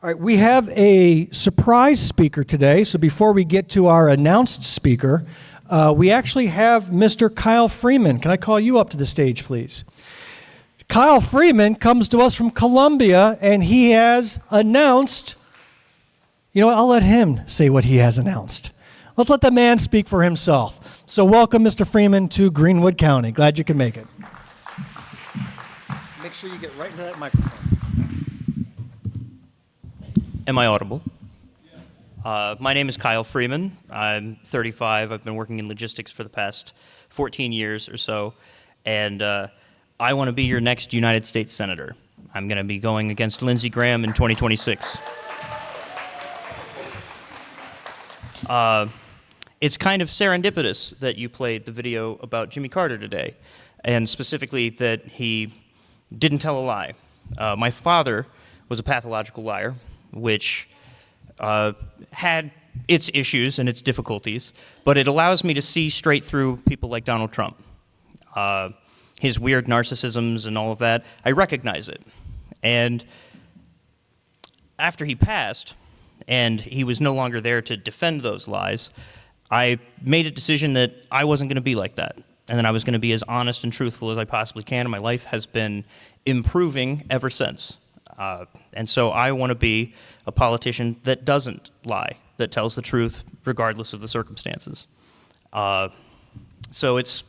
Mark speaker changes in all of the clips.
Speaker 1: All right, we have a surprise speaker today. So before we get to our announced speaker, we actually have Mr. Kyle Freeman. Can I call you up to the stage, please? Kyle Freeman comes to us from Columbia, and he has announced, you know what, I'll let him say what he has announced. Let's let the man speak for himself. So welcome, Mr. Freeman, to Greenwood County. Glad you can make it. Make sure you get right into that microphone.
Speaker 2: Am I audible? Yes. My name is Kyle Freeman. I'm 35. I've been working in logistics for the past 14 years or so, and I want to be your next United States Senator. I'm going to be going against Lindsay Graham in 2026. It's kind of serendipitous that you played the video about Jimmy Carter today, and specifically that he didn't tell a lie. My father was a pathological liar, which had its issues and its difficulties, but it allows me to see straight through people like Donald Trump. His weird narcissisms and all of that, I recognize it. And after he passed, and he was no longer there to defend those lies, I made a decision that I wasn't going to be like that, and that I was going to be as honest and truthful as I possibly can, and my life has been improving ever since. And so I want to be a politician that doesn't lie, that tells the truth regardless of the circumstances. So it's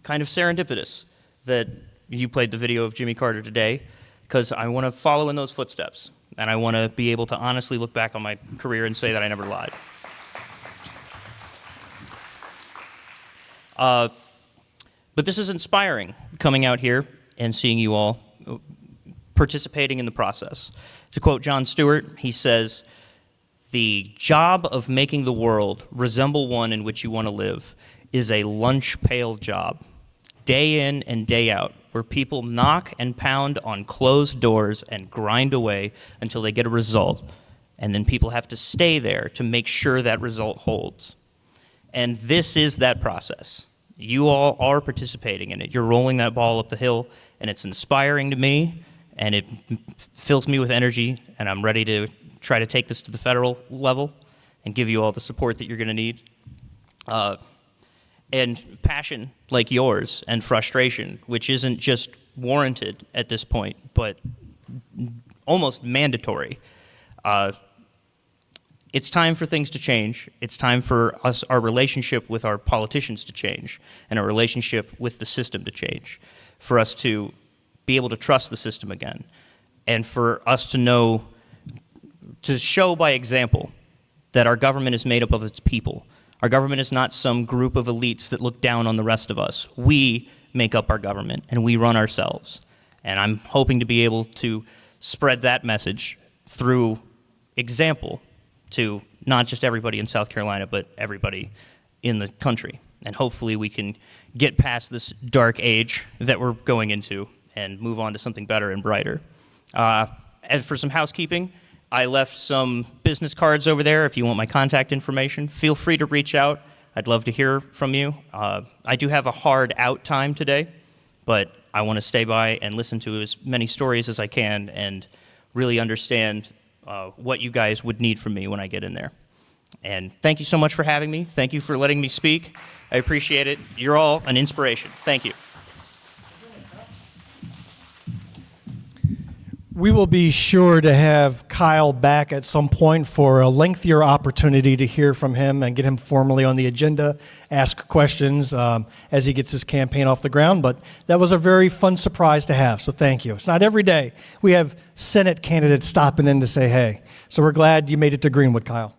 Speaker 2: kind of serendipitous that you played the video of Jimmy Carter today, because I want to follow in those footsteps, and I want to be able to honestly look back on my career and say that I never lied. But this is inspiring, coming out here and seeing you all participating in the process. To quote Jon Stewart, he says, "The job of making the world resemble one in which you want to live is a lunch pail job, day in and day out, where people knock and pound on closed doors and grind away until they get a result, and then people have to stay there to make sure that result holds." And this is that process. You all are participating in it. You're rolling that ball up the hill, and it's inspiring to me, and it fills me with energy, and I'm ready to try to take this to the federal level and give you all the support that you're going to need. And passion like yours, and frustration, which isn't just warranted at this point, but almost mandatory. It's time for things to change. It's time for us, our relationship with our politicians to change, and our relationship with the system to change, for us to be able to trust the system again, and for us to know, to show by example that our government is made up of its people. Our government is not some group of elites that look down on the rest of us. We make up our government, and we run ourselves. And I'm hoping to be able to spread that message through example to not just everybody in South Carolina, but everybody in the country. And hopefully we can get past this dark age that we're going into and move on to something better and brighter. As for some housekeeping, I left some business cards over there. If you want my contact information, feel free to reach out. I'd love to hear from you. I do have a hard out time today, but I want to stay by and listen to as many stories as I can and really understand what you guys would need from me when I get in there. And thank you so much for having me. Thank you for letting me speak. I appreciate it. You're all an inspiration. Thank you.
Speaker 1: We will be sure to have Kyle back at some point for a lengthier opportunity to hear from him and get him formally on the agenda, ask questions as he gets his campaign off the ground. But that was a very fun surprise to have, so thank you. It's not every day we have Senate candidates stopping in to say hey. So we're glad you made it to Greenwood, Kyle.